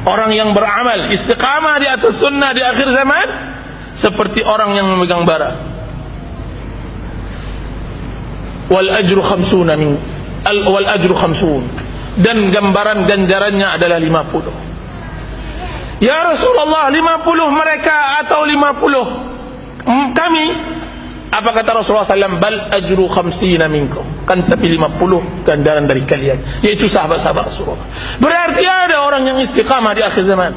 Orang yang beramal istiqamah di atas sunnah di akhir zaman seperti orang yang memegang bara. Wal ajru 50 dan gambaran ganjarannya adalah 50. Ya Rasulullah, 50 mereka atau 50 kami? Apa kata Rasulullah SAW? Bal ajru 50 minkum. Kan tapi 50 ganjaran dari kalian, yaitu sahabat-sahabat Rasulullah. Berarti ada orang yang istiqamah di akhir zaman.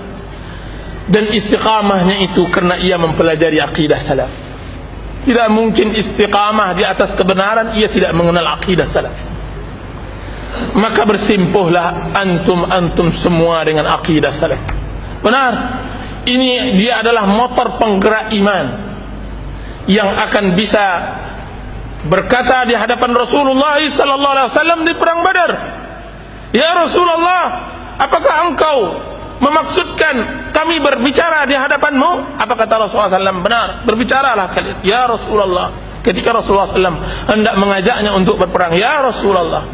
Dan istiqamahnya itu karena ia mempelajari akidah salaf. Tidak mungkin istiqamah di atas kebenaran ia tidak mengenal akidah salaf. Maka bersimpuhlah antum semua dengan akidah salaf. Benar, ini dia adalah motor penggerak iman yang akan bisa berkata di hadapan Rasulullah sallallahu alaihi wasallam di perang Badar, "Ya Rasulullah, apakah engkau memaksudkan kami berbicara di hadapanmu?" Apa kata Rasulullah SAW? Benar, berbicaralah kalian. Ya Rasulullah, ketika Rasulullah SAW hendak mengajaknya untuk berperang, "Ya Rasulullah,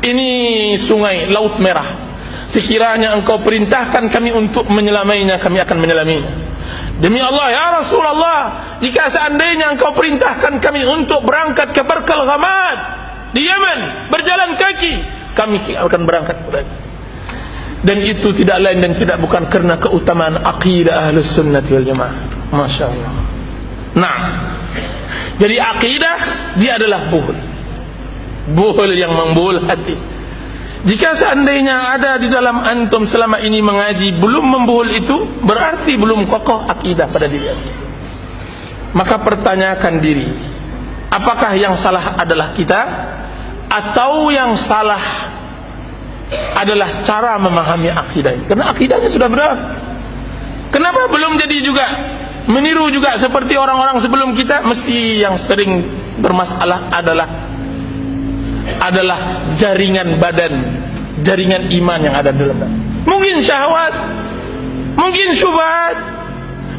ini sungai Laut Merah. Sekiranya engkau perintahkan kami untuk menyelamainya, kami akan menyelaminya. Demi Allah, ya Rasulullah, jika seandainya engkau perintahkan kami untuk berangkat ke Barkal Ghamad di Yaman, berjalan kaki, kami akan berangkat kepadanya." Dan itu tidak lain dan tidak bukan karena keutamaan akidah Ahlus Sunnah wal Jamaah. Masya Allah. Nah, jadi akidah dia adalah buhul yang membuhul hati. Jika seandainya ada di dalam antum selama ini mengaji belum membuhul itu, berarti belum kokoh akidah pada diri antum. Maka pertanyakan diri, apakah yang salah adalah kita, atau yang salah adalah cara memahami akidah? Karena akidahnya sudah benar. Kenapa belum jadi juga meniru juga seperti orang-orang sebelum kita? Mesti yang sering bermasalah adalah jaringan badan, jaringan iman yang ada dalam badan. Mungkin syahwat, mungkin syubhat,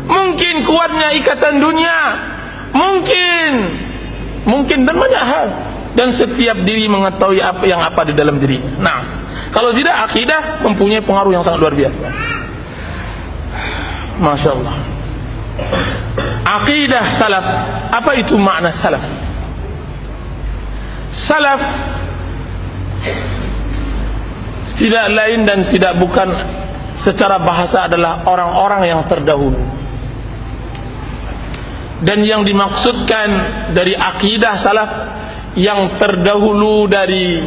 mungkin kuatnya ikatan dunia, mungkin dan banyak hal. Dan setiap diri mengetahui apa di dalam dirinya. Nah, kalau tidak, akidah mempunyai pengaruh yang sangat luar biasa. Masya Allah. Akidah salaf. Apa itu makna salaf? Salaf tidak lain dan tidak bukan secara bahasa adalah orang-orang yang terdahulu. Dan yang dimaksudkan dari akidah salaf, yang terdahulu dari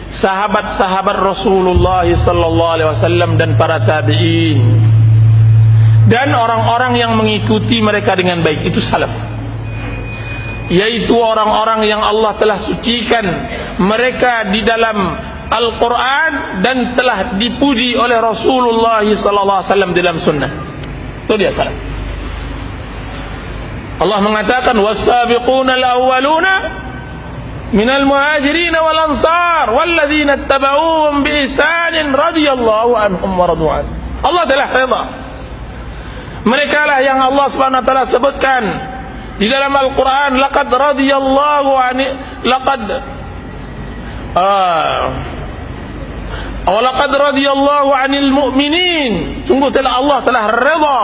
sahabat-sahabat Rasulullah sallallahu alaihi wasallam dan para tabi'in dan orang-orang yang mengikuti mereka dengan baik, itu salaf. Yaitu orang-orang yang Allah telah sucikan mereka di dalam Al-Quran dan telah dipuji oleh Rasulullah sallallahu alaihi wasallam dalam sunnah. Itu dia salaf. Allah mengatakan, "Was-sabiquna al-awwaluna minal muhajirin wal ansar walladzina ittaba'uuhum bi ihsanin radhiyallahu anhum wa radu an." Allah telah redha. Mereka lah yang Allah Subhanahu wa taala sebutkan di dalam Al-Quran, laqad radiyallahu anil mu'minin. Sungguh Allah telah redha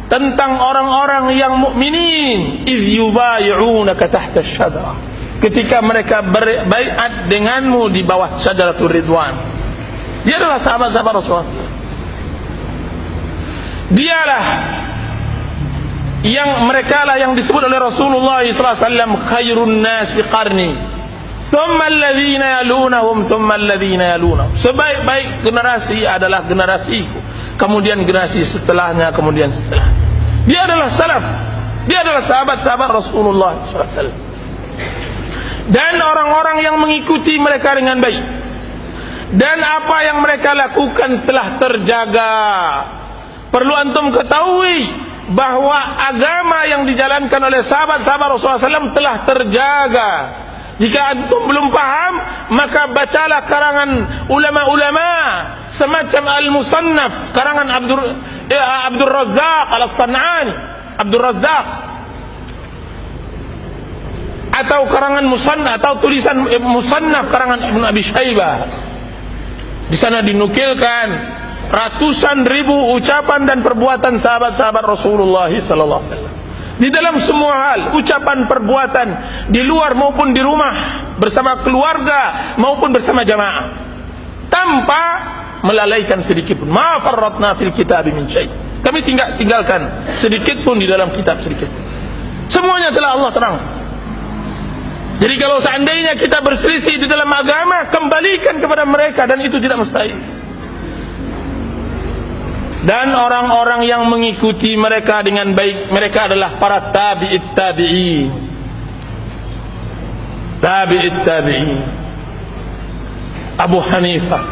tentang orang-orang yang mukminin. Idh yubayi'unaka tahta asy-syajarah, ketika mereka berbaiat denganmu di bawah Syajaratul Ridwan. Dia adalah sahabat-sahabat Rasulullah. Dialah yang mereka lah yang disebut oleh Rasulullah SAW khairun nasi qarni thumma alladhina yalunahum thumma alladhina yalunahum. Sebaik-baik generasi adalah generasiku, kemudian generasi setelahnya, kemudian setelah. Dia adalah salaf. Dia adalah sahabat-sahabat Rasulullah SAW. Dan orang-orang yang mengikuti mereka dengan baik, dan apa yang mereka lakukan telah terjaga. Perlu antum ketahui bahwa agama yang dijalankan oleh sahabat-sahabat Rasulullah SAW telah terjaga. Jika antum belum paham, maka bacalah karangan ulama-ulama semacam Al-Musannaf, karangan Abdul Razzaq Al-San'ani, Abdul Razzaq, atau karangan Musannaf, atau tulisan Musannaf karangan Ibnu Abi Syaibah. Di sana dinukilkan ratusan ribu ucapan dan perbuatan sahabat-sahabat Rasulullah sallallahu alaihi wasallam. Di dalam semua hal, ucapan, perbuatan, di luar maupun di rumah, bersama keluarga maupun bersama jamaah, tanpa melalaikan sedikit pun. Ma farratna fil kitab min syai'. Kami tinggalkan sedikit pun di dalam kitab, sedikit pun. Semuanya telah Allah terang. Jadi kalau seandainya kita berselisih di dalam agama, kembalikan kepada mereka, dan itu tidak mustahil. Dan orang-orang yang mengikuti mereka dengan baik, mereka adalah para tabi'it tabi'in. Tabi'it tabi'in. Abu Hanifah,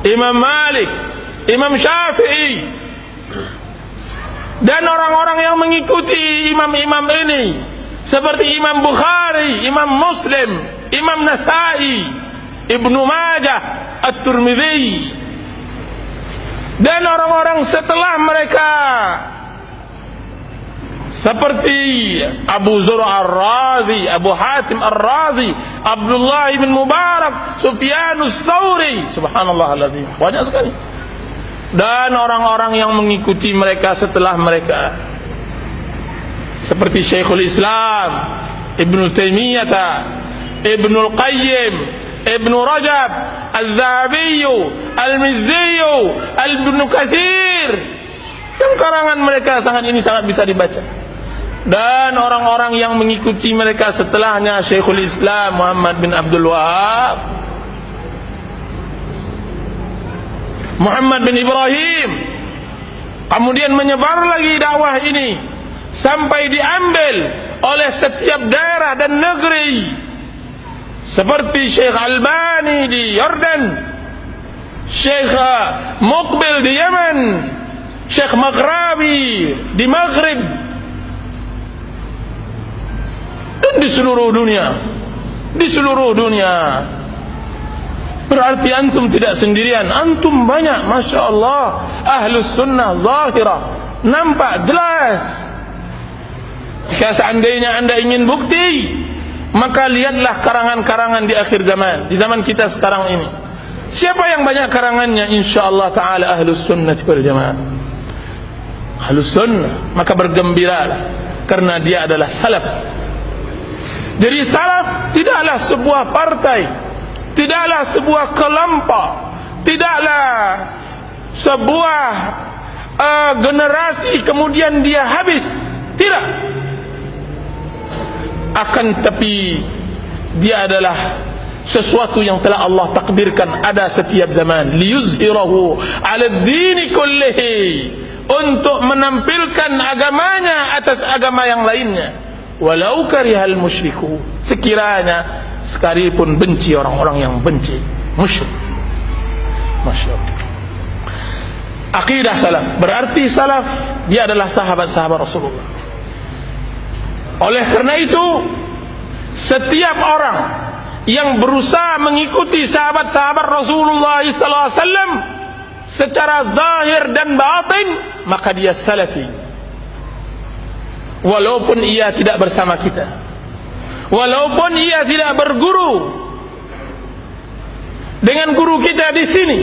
Imam Malik, Imam Syafi'i, dan orang-orang yang mengikuti imam-imam ini, seperti Imam Bukhari, Imam Muslim, Imam Nasai, Ibnu Majah, At-Tirmidzi, dan orang-orang setelah mereka, seperti Abu Zur'a Ar-Razi, Abu Hatim Ar-Razi, Abdullah bin Mubarak, Sufyanus Tsauri, subhanallah alazim, banyak sekali. Dan orang-orang yang mengikuti mereka setelah mereka, seperti Syekhul Islam Ibnu Taimiyah, Ibnul Qayyim, Ibnu Rajab, Al-Zahabi, Al-Mizzi, Al-Ibnu Katsir, yang karangan mereka sangat bisa dibaca. Dan orang-orang yang mengikuti mereka setelahnya, Syekhul Islam Muhammad bin Abdul Wahab, Muhammad bin Ibrahim. Kemudian menyebar lagi dakwah ini sampai diambil oleh setiap daerah dan negeri, seperti Syekh Albani di Yordan, Syekh Muqbil di Yaman, Syekh Maghrabi di Maghrib, dan di seluruh dunia. Di seluruh dunia. Berarti antum tidak sendirian, antum banyak, Masya Allah. Ahlus sunnah zahirah, nampak jelas. Jika seandainya anda ingin bukti, maka lihatlah karangan-karangan di akhir zaman, di zaman kita sekarang ini. Siapa yang banyak karangannya? InsyaAllah ta'ala Ahlus sunnah wal jamaah. Ahlus sunnah, maka bergembiralah, karena dia adalah salaf. Jadi salaf tidaklah sebuah partai, tidaklah sebuah kelompok, tidaklah sebuah generasi kemudian dia habis. Tidak. Akan tapi dia adalah sesuatu yang telah Allah takdirkan ada setiap zaman, liyuzhirahu 'ala ad-dini kullihi, untuk menampilkan agamanya atas agama yang lainnya. Walau karihal musyriku, sekiranya sekalipun benci orang-orang yang benci, musyrik. Masya Allah. Akidah salaf, berarti salaf dia adalah sahabat-sahabat Rasulullah. Oleh karena itu, setiap orang yang berusaha mengikuti sahabat-sahabat Rasulullah SAW secara zahir dan batin, maka dia salafi. Walaupun ia tidak bersama kita, walaupun ia tidak berguru dengan guru kita di sini,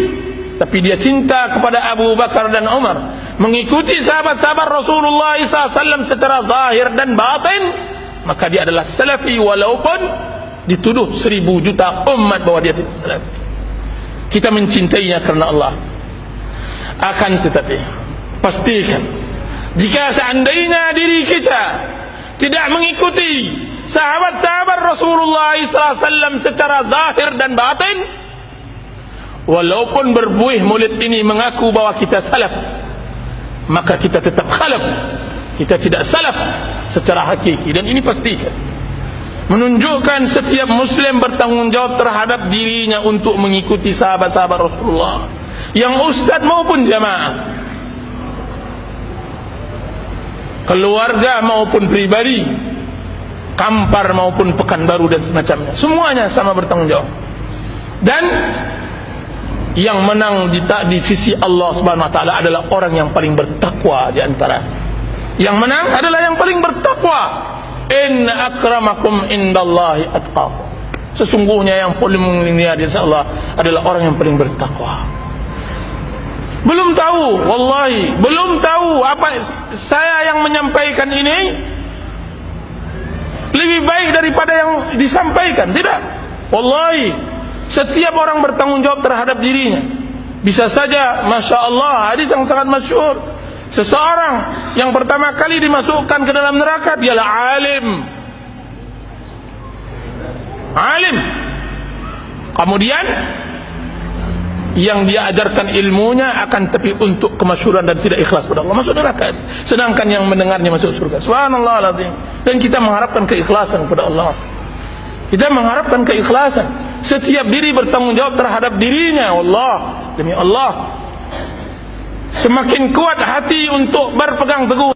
tapi dia cinta kepada Abu Bakar dan Umar, mengikuti sahabat-sahabat Rasulullah SAW secara zahir dan batin, maka dia adalah salafi, walaupun dituduh 1000 juta umat bahwa dia tidak salafi. Kita mencintainya karena Allah. Akan tetapi pastikan, jika seandainya diri kita tidak mengikuti sahabat-sahabat Rasulullah SAW secara zahir dan batin, walaupun berbuih mulut ini mengaku bahwa kita salaf, maka kita tetap khalaf. Kita tidak salaf secara hakiki. Dan ini pastikan, menunjukkan setiap muslim bertanggung jawab terhadap dirinya untuk mengikuti sahabat-sahabat Rasulullah, yang ustaz maupun jamaah, keluarga maupun pribadi, Kampar maupun Pekanbaru dan semacamnya, semuanya sama bertanggung jawab. Dan yang menang di sisi Allah Subhanahu wa taala adalah orang yang paling bertakwa di antara. Yang menang adalah yang paling bertakwa. Inna akramakum indallahi atqakum. Sesungguhnya yang paling mulia di sisi Allah adalah orang yang paling bertakwa. Belum tahu, wallahi, belum tahu apa saya yang menyampaikan ini lebih baik daripada yang disampaikan. Tidak, wallahi, setiap orang bertanggung jawab terhadap dirinya. Bisa saja, masya Allah, hadis yang sangat masyhur, seseorang yang pertama kali dimasukkan ke dalam neraka dialah alim. Alim. Kemudian yang dia ajarkan ilmunya akan tapi untuk kemasyhuran dan tidak ikhlas pada Allah, masuk neraka. Sedangkan yang mendengarnya masuk surga. Subhanallah alazim. Dan kita mengharapkan keikhlasan kepada Allah. Kita mengharapkan keikhlasan. Setiap diri bertanggung jawab terhadap dirinya. Allah, demi Allah, semakin kuat hati untuk berpegang teguh